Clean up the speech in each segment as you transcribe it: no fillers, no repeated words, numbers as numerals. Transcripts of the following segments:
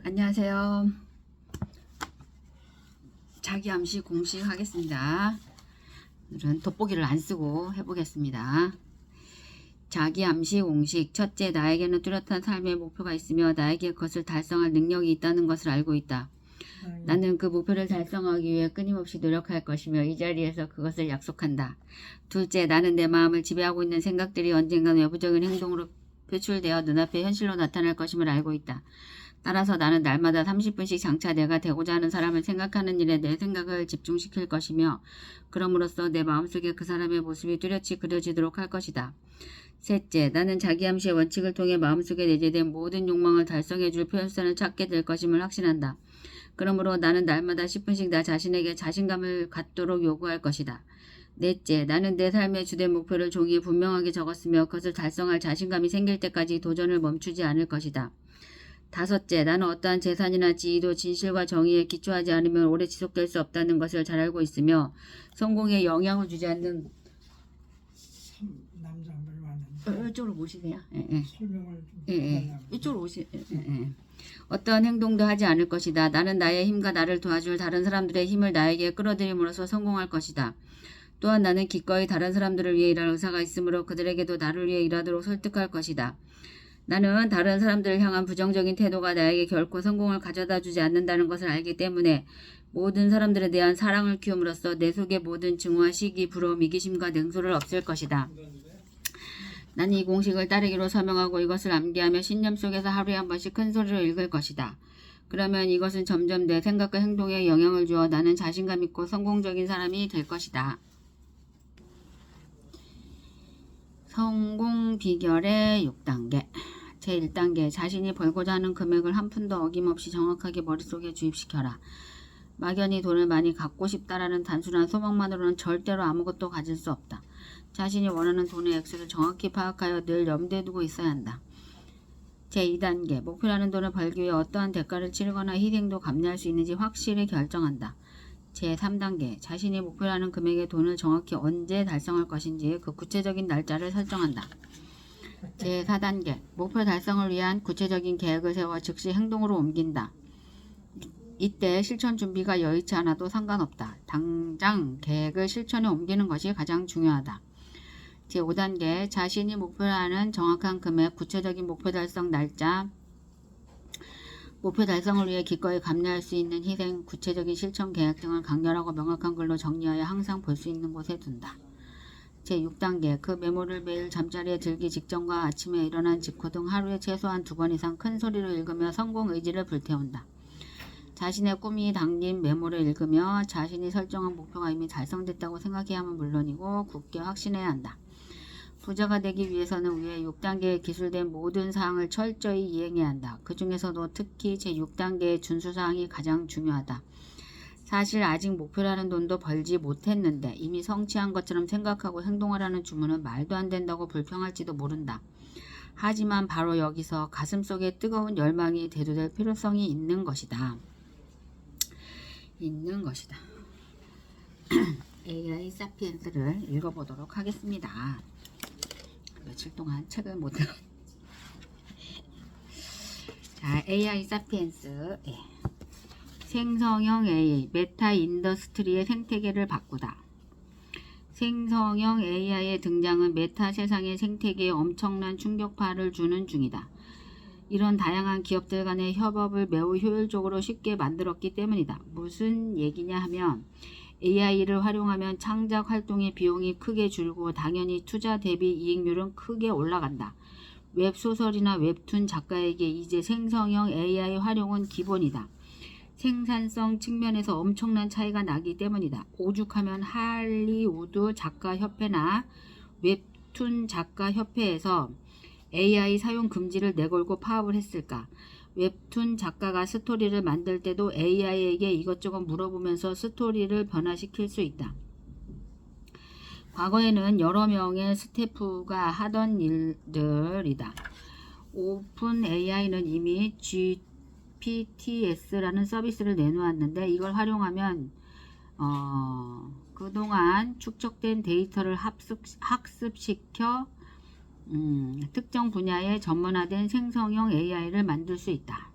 안녕하세요. 자기 암시 공식 하겠습니다. 오늘은 돋보기를 안 쓰고 해보겠습니다. 자기 암시 공식. 첫째, 나에게는 뚜렷한 삶의 목표가 있으며 나에게 그것을 달성할 능력이 있다는 것을 알고 있다. 나는 그 목표를 달성하기 위해 끊임없이 노력할 것이며 이 자리에서 그것을 약속한다. 둘째, 나는 내 마음을 지배하고 있는 생각들이 언젠간 외부적인 행동으로 표출되어 눈앞에 현실로 나타날 것임을 알고 있다. 따라서 나는 날마다 30분씩 장차 내가 되고자 하는 사람을 생각하는 일에 내 생각을 집중시킬 것이며 그럼으로써 내 마음속에 그 사람의 모습이 뚜렷이 그려지도록 할 것이다. 셋째, 나는 자기 암시의 원칙을 통해 마음속에 내재된 모든 욕망을 달성해줄 표현선을 찾게 될 것임을 확신한다. 그러므로 나는 날마다 10분씩 나 자신에게 자신감을 갖도록 요구할 것이다. 넷째, 나는 내 삶의 주된 목표를 종이에 분명하게 적었으며 그것을 달성할 자신감이 생길 때까지 도전을 멈추지 않을 것이다. 다섯째, 나는 어떠한 재산이나 지위도 진실과 정의에 기초하지 않으면 오래 지속될 수 없다는 것을 잘 알고 있으며 성공에 영향을 주지 않는 남자분이 왔는데 이쪽으로 모시세요. 설명을 좀 이쪽으로 어떠한 행동도 하지 않을 것이다. 나는 나의 힘과 나를 도와줄 다른 사람들의 힘을 나에게 끌어들임으로써 성공할 것이다. 또한 나는 기꺼이 다른 사람들을 위해 일할 의사가 있으므로 그들에게도 나를 위해 일하도록 설득할 것이다. 나는 다른 사람들을 향한 부정적인 태도가 나에게 결코 성공을 가져다 주지 않는다는 것을 알기 때문에 모든 사람들에 대한 사랑을 키움으로써 내 속의 모든 증오와 시기, 부러움, 이기심과 냉소를 없앨 것이다. 나는 이 공식을 따르기로 서명하고 이것을 암기하며 신념 속에서 하루에 한 번씩 큰 소리로 읽을 것이다. 그러면 이것은 점점 내 생각과 행동에 영향을 주어 나는 자신감 있고 성공적인 사람이 될 것이다. 성공 비결의 6단계. 제1단계, 자신이 벌고자 하는 금액을 한 푼도 어김없이 정확하게 머릿속에 주입시켜라. 막연히 돈을 많이 갖고 싶다라는 단순한 소망만으로는 절대로 아무것도 가질 수 없다. 자신이 원하는 돈의 액수를 정확히 파악하여 늘 염두에 두고 있어야 한다. 제2단계, 목표라는 돈을 벌기 위해 어떠한 대가를 치르거나 희생도 감내할 수 있는지 확실히 결정한다. 제3단계, 자신이 목표라는 금액의 돈을 정확히 언제 달성할 것인지 그 구체적인 날짜를 설정한다. 제4단계, 목표 달성을 위한 구체적인 계획을 세워 즉시 행동으로 옮긴다. 이때 실천 준비가 여의치 않아도 상관없다. 당장 계획을 실천에 옮기는 것이 가장 중요하다. 제5단계, 자신이 목표로 하는 정확한 금액, 구체적인 목표 달성 날짜, 목표 달성을 위해 기꺼이 감내할 수 있는 희생, 구체적인 실천 계획 등을 강렬하고 명확한 글로 정리하여 항상 볼 수 있는 곳에 둔다. 제6단계, 그 메모를 매일 잠자리에 들기 직전과 아침에 일어난 직후 등 하루에 최소한 2번 이상 큰 소리로 읽으며 성공 의지를 불태운다. 자신의 꿈이 담긴 메모를 읽으며 자신이 설정한 목표가 이미 달성됐다고 생각해야만 물론이고 굳게 확신해야 한다. 부자가 되기 위해서는 위에 6단계에 기술된 모든 사항을 철저히 이행해야 한다. 그 중에서도 특히 제6단계의 준수사항이 가장 중요하다. 사실 아직 목표라는 돈도 벌지 못했는데 이미 성취한 것처럼 생각하고 행동하라는 주문은 말도 안 된다고 불평할지도 모른다. 하지만 바로 여기서 가슴속에 뜨거운 열망이 대두될 필요성이 있는 것이다. AI 사피엔스를 읽어보도록 하겠습니다. 며칠 동안 책을 못 읽었. 자, AI 사피엔스. 생성형 AI, 메타 인더스트리의 생태계를 바꾸다. 생성형 AI의 등장은 메타 세상의 생태계에 엄청난 충격파를 주는 중이다. 이런 다양한 기업들 간의 협업을 매우 효율적으로 쉽게 만들었기 때문이다. 무슨 얘기냐 하면 AI를 활용하면 창작 활동의 비용이 크게 줄고 당연히 투자 대비 이익률은 크게 올라간다. 웹소설이나 웹툰 작가에게 이제 생성형 AI 활용은 기본이다. 생산성 측면에서 엄청난 차이가 나기 때문이다. 오죽하면 할리우드 작가협회나 웹툰 작가협회에서 AI 사용 금지를 내걸고 파업을 했을까? 웹툰 작가가 스토리를 만들 때도 AI에게 이것저것 물어보면서 스토리를 변화시킬 수 있다. 과거에는 여러 명의 스태프가 하던 일들이다. 오픈 AI는 이미 GPTS라는 서비스를 내놓았는데 이걸 활용하면 그동안 축적된 데이터를 학습시켜 특정 분야에 전문화된 생성형 AI를 만들 수 있다.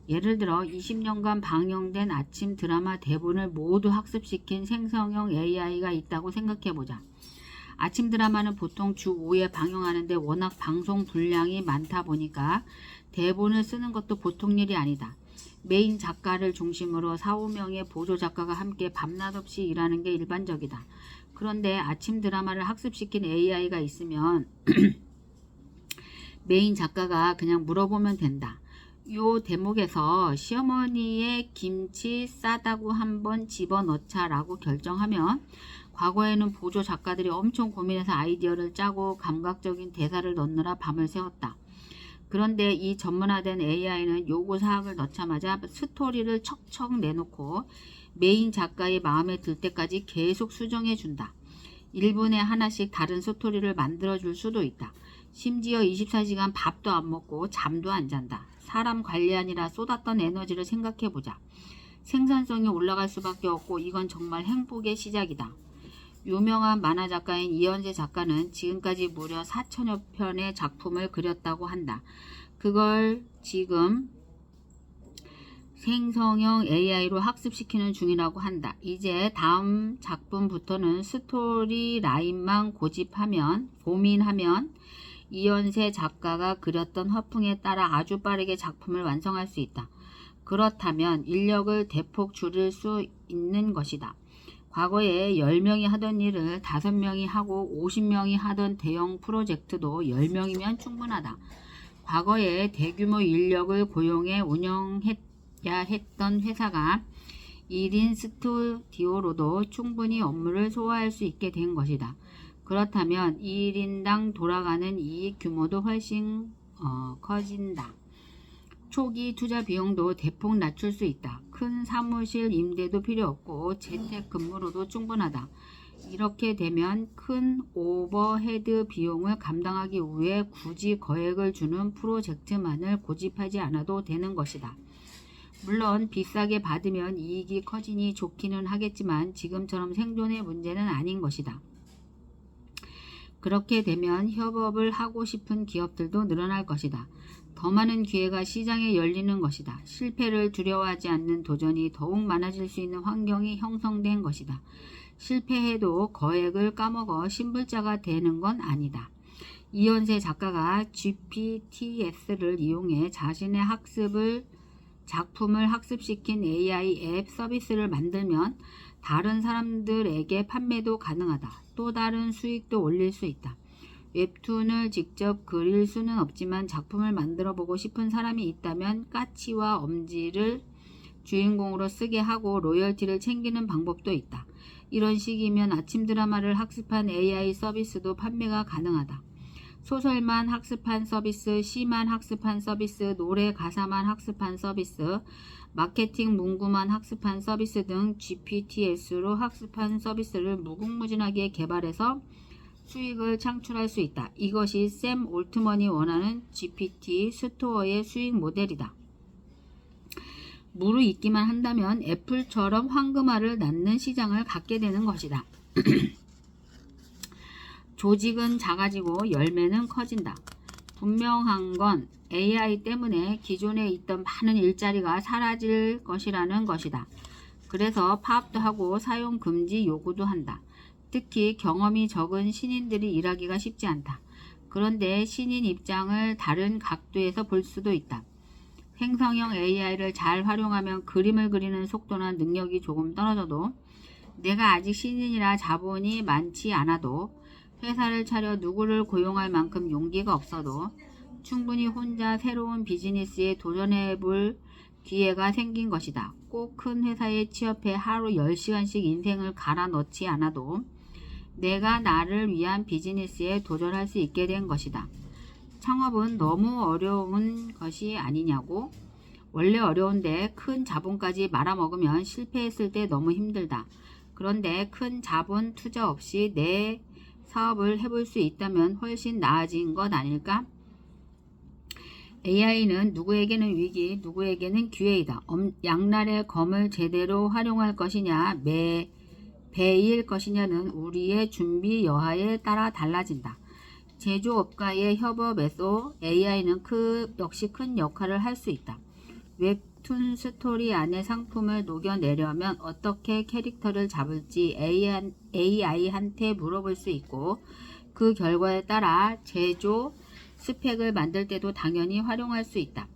예를 들어 20년간 방영된 아침 드라마 대본을 모두 학습시킨 생성형 AI가 있다고 생각해보자. 아침 드라마는 보통 주 5회 방영하는데 워낙 방송 분량이 많다 보니까 대본을 쓰는 것도 보통 일이 아니다. 메인 작가를 중심으로 4, 5명의 보조 작가가 함께 밤낮 없이 일하는 게 일반적이다. 그런데 아침 드라마를 학습시킨 AI가 있으면 메인 작가가 그냥 물어보면 된다. 요 대목에서 시어머니의 김치 싸다고 한번 집어넣자 라고 결정하면 과거에는 보조 작가들이 엄청 고민해서 아이디어를 짜고 감각적인 대사를 넣느라 밤을 새웠다. 그런데 이 전문화된 AI는 요구사항을 넣자마자 스토리를 척척 내놓고 메인 작가의 마음에 들 때까지 계속 수정해준다. 1분에 하나씩 다른 스토리를 만들어줄 수도 있다. 심지어 24시간 밥도 안 먹고 잠도 안 잔다. 사람 관리하느라 쏟았던 에너지를 생각해보자. 생산성이 올라갈 수밖에 없고 이건 정말 행복의 시작이다. 유명한 만화 작가인 이현세 작가는 지금까지 무려 4천여 편의 작품을 그렸다고 한다. 그걸 지금 생성형 AI로 학습시키는 중이라고 한다. 이제 다음 작품부터는 스토리 라인만 고민하면 이현세 작가가 그렸던 화풍에 따라 아주 빠르게 작품을 완성할 수 있다. 그렇다면 인력을 대폭 줄일 수 있는 것이다. 과거에 10명이 하던 일을 5명이 하고 50명이 하던 대형 프로젝트도 10명이면 충분하다. 과거에 대규모 인력을 고용해 운영해야 했던 회사가 1인 스튜디오로도 충분히 업무를 소화할 수 있게 된 것이다. 그렇다면 1인당 돌아가는 이익 규모도 훨씬 커진다. 초기 투자 비용도 대폭 낮출 수 있다. 큰 사무실 임대도 필요 없고 재택근무로도 충분하다. 이렇게 되면 큰 오버헤드 비용을 감당하기 위해 굳이 거액을 주는 프로젝트만을 고집하지 않아도 되는 것이다. 물론 비싸게 받으면 이익이 커지니 좋기는 하겠지만 지금처럼 생존의 문제는 아닌 것이다. 그렇게 되면 협업을 하고 싶은 기업들도 늘어날 것이다. 더 많은 기회가 시장에 열리는 것이다. 실패를 두려워하지 않는 도전이 더욱 많아질 수 있는 환경이 형성된 것이다. 실패해도 거액을 까먹어 신불자가 되는 건 아니다. 이현세 작가가 GPTS를 이용해 자신의 작품을 학습시킨 AI 앱 서비스를 만들면 다른 사람들에게 판매도 가능하다. 또 다른 수익도 올릴 수 있다. 웹툰을 직접 그릴 수는 없지만 작품을 만들어 보고 싶은 사람이 있다면 까치와 엄지를 주인공으로 쓰게 하고 로열티를 챙기는 방법도 있다. 이런 식이면 아침 드라마를 학습한 AI 서비스도 판매가 가능하다. 소설만 학습한 서비스, 시만 학습한 서비스, 노래 가사만 학습한 서비스, 마케팅 문구만 학습한 서비스 등 GPTS로 학습한 서비스를 무궁무진하게 개발해서 수익을 창출할 수 있다. 이것이 샘 올트먼이 원하는 GPT 스토어의 수익 모델이다. 무르익기만 한다면 애플처럼 황금알을 낳는 시장을 갖게 되는 것이다. 조직은 작아지고 열매는 커진다. 분명한 건 AI 때문에 기존에 있던 많은 일자리가 사라질 것이라는 것이다. 그래서 파업도 하고 사용 금지 요구도 한다. 특히 경험이 적은 신인들이 일하기가 쉽지 않다. 그런데 신인 입장을 다른 각도에서 볼 수도 있다. 생성형 AI를 잘 활용하면 그림을 그리는 속도나 능력이 조금 떨어져도 내가 아직 신인이라 자본이 많지 않아도 회사를 차려 누구를 고용할 만큼 용기가 없어도 충분히 혼자 새로운 비즈니스에 도전해볼 기회가 생긴 것이다. 꼭 큰 회사에 취업해 하루 10시간씩 인생을 갈아 넣지 않아도 내가 나를 위한 비즈니스에 도전할 수 있게 된 것이다. 창업은 너무 어려운 것이 아니냐고? 원래 어려운데 큰 자본까지 말아먹으면 실패했을 때 너무 힘들다. 그런데 큰 자본 투자 없이 내 사업을 해볼 수 있다면 훨씬 나아진 것 아닐까? AI는 누구에게는 위기, 누구에게는 기회이다. 양날의 검을 제대로 활용할 것이냐, 배일 것이냐는 우리의 준비 여하에 따라 달라진다. 제조업과의 협업에서 AI는 역시 큰 역할을 할 수 있다. 웹툰 스토리 안에 상품을 녹여내려면 어떻게 캐릭터를 잡을지 AI한테 물어볼 수 있고 그 결과에 따라 제조 스펙을 만들 때도 당연히 활용할 수 있다.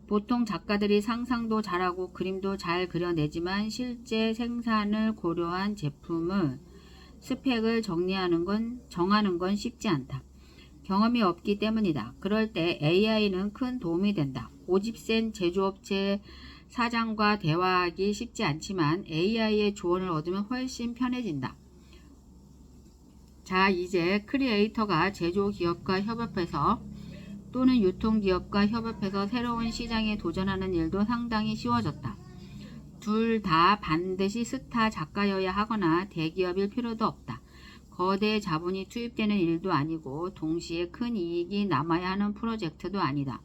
보통 작가들이 상상도 잘하고 그림도 잘 그려내지만 실제 생산을 고려한 제품을 스펙을 정하는 건 쉽지 않다. 경험이 없기 때문이다. 그럴 때 AI는 큰 도움이 된다. 고집 센 제조업체 사장과 대화하기 쉽지 않지만 AI의 조언을 얻으면 훨씬 편해진다. 자, 이제 크리에이터가 제조기업과 협업해서 또는 유통기업과 협업해서 새로운 시장에 도전하는 일도 상당히 쉬워졌다. 둘 다 반드시 스타 작가여야 하거나 대기업일 필요도 없다. 거대 자본이 투입되는 일도 아니고 동시에 큰 이익이 남아야 하는 프로젝트도 아니다.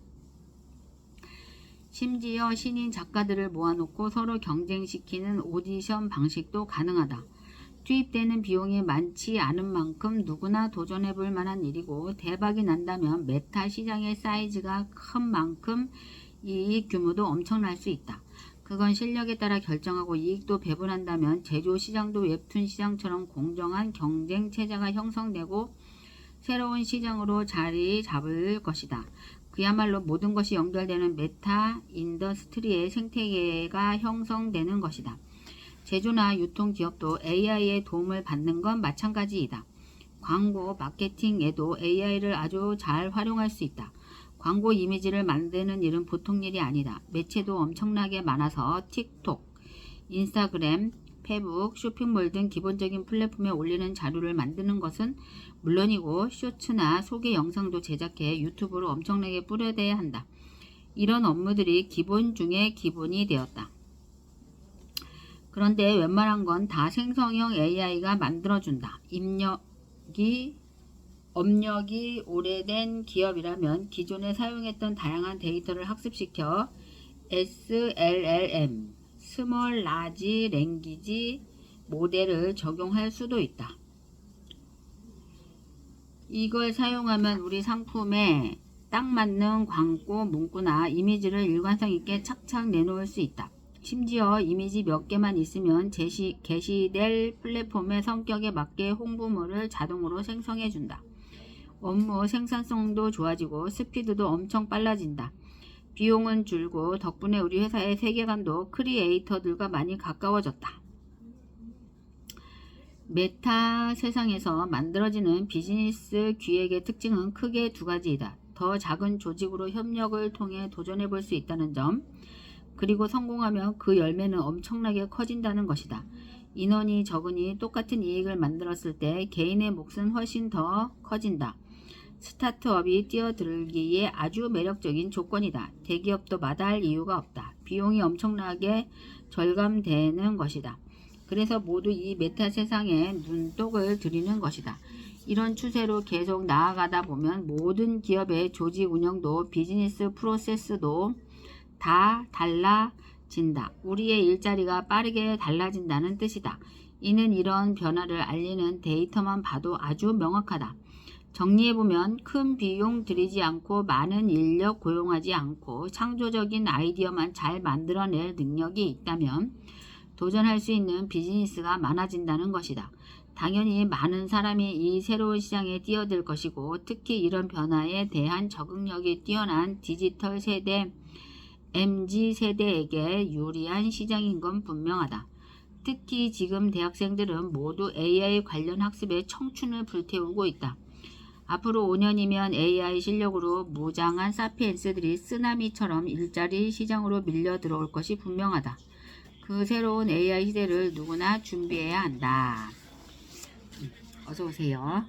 심지어 신인 작가들을 모아놓고 서로 경쟁시키는 오디션 방식도 가능하다. 투입되는 비용이 많지 않은 만큼 누구나 도전해볼 만한 일이고 대박이 난다면 메타 시장의 사이즈가 큰 만큼 이익 규모도 엄청날 수 있다. 그건 실력에 따라 결정하고 이익도 배분한다면 제조 시장도 웹툰 시장처럼 공정한 경쟁 체제가 형성되고 새로운 시장으로 자리 잡을 것이다. 그야말로 모든 것이 연결되는 메타 인더스트리의 생태계가 형성되는 것이다. 제조나 유통기업도 AI의 도움을 받는 건 마찬가지이다. 광고 마케팅에도 AI를 아주 잘 활용할 수 있다. 광고 이미지를 만드는 일은 보통 일이 아니다. 매체도 엄청나게 많아서 틱톡, 인스타그램, 페북, 쇼핑몰 등 기본적인 플랫폼에 올리는 자료를 만드는 것은 물론이고 쇼츠나 소개 영상도 제작해 유튜브로 엄청나게 뿌려대야 한다. 이런 업무들이 기본 중에 기본이 되었다. 그런데 웬만한 건 다 생성형 AI가 만들어준다. 업력이 오래된 기업이라면 기존에 사용했던 다양한 데이터를 학습시켜 SLLM, 스몰 라지 랭귀지 모델을 적용할 수도 있다. 이걸 사용하면 우리 상품에 딱 맞는 광고 문구나 이미지를 일관성 있게 착착 내놓을 수 있다. 심지어 이미지 몇 개만 있으면 게시될 플랫폼의 성격에 맞게 홍보물을 자동으로 생성해준다. 업무 생산성도 좋아지고 스피드도 엄청 빨라진다. 비용은 줄고 덕분에 우리 회사의 세계관도 크리에이터들과 많이 가까워졌다. 메타 세상에서 만들어지는 비즈니스 기획의 특징은 크게 두 가지이다. 더 작은 조직으로 협력을 통해 도전해 볼 수 있다는 점, 그리고 성공하면 그 열매는 엄청나게 커진다는 것이다. 인원이 적으니 똑같은 이익을 만들었을 때 개인의 몫은 훨씬 더 커진다. 스타트업이 뛰어들기에 아주 매력적인 조건이다. 대기업도 마다할 이유가 없다. 비용이 엄청나게 절감되는 것이다. 그래서 모두 이 메타 세상에 눈독을 들이는 것이다. 이런 추세로 계속 나아가다 보면 모든 기업의 조직 운영도 비즈니스 프로세스도 다 달라진다. 우리의 일자리가 빠르게 달라진다는 뜻이다. 이는 이런 변화를 알리는 데이터만 봐도 아주 명확하다. 정리해보면 큰 비용 들이지 않고 많은 인력 고용하지 않고 창조적인 아이디어만 잘 만들어낼 능력이 있다면 도전할 수 있는 비즈니스가 많아진다는 것이다. 당연히 많은 사람이 이 새로운 시장에 뛰어들 것이고 특히 이런 변화에 대한 적응력이 뛰어난 디지털 세대 MZ세대에게 유리한 시장인 건 분명하다. 특히 지금 대학생들은 모두 AI 관련 학습에 청춘을 불태우고 있다. 앞으로 5년이면 AI 실력으로 무장한 사피엔스들이 쓰나미처럼 일자리 시장으로 밀려 들어올 것이 분명하다. 그 새로운 AI 시대를 누구나 준비해야 한다. 어서 오세요.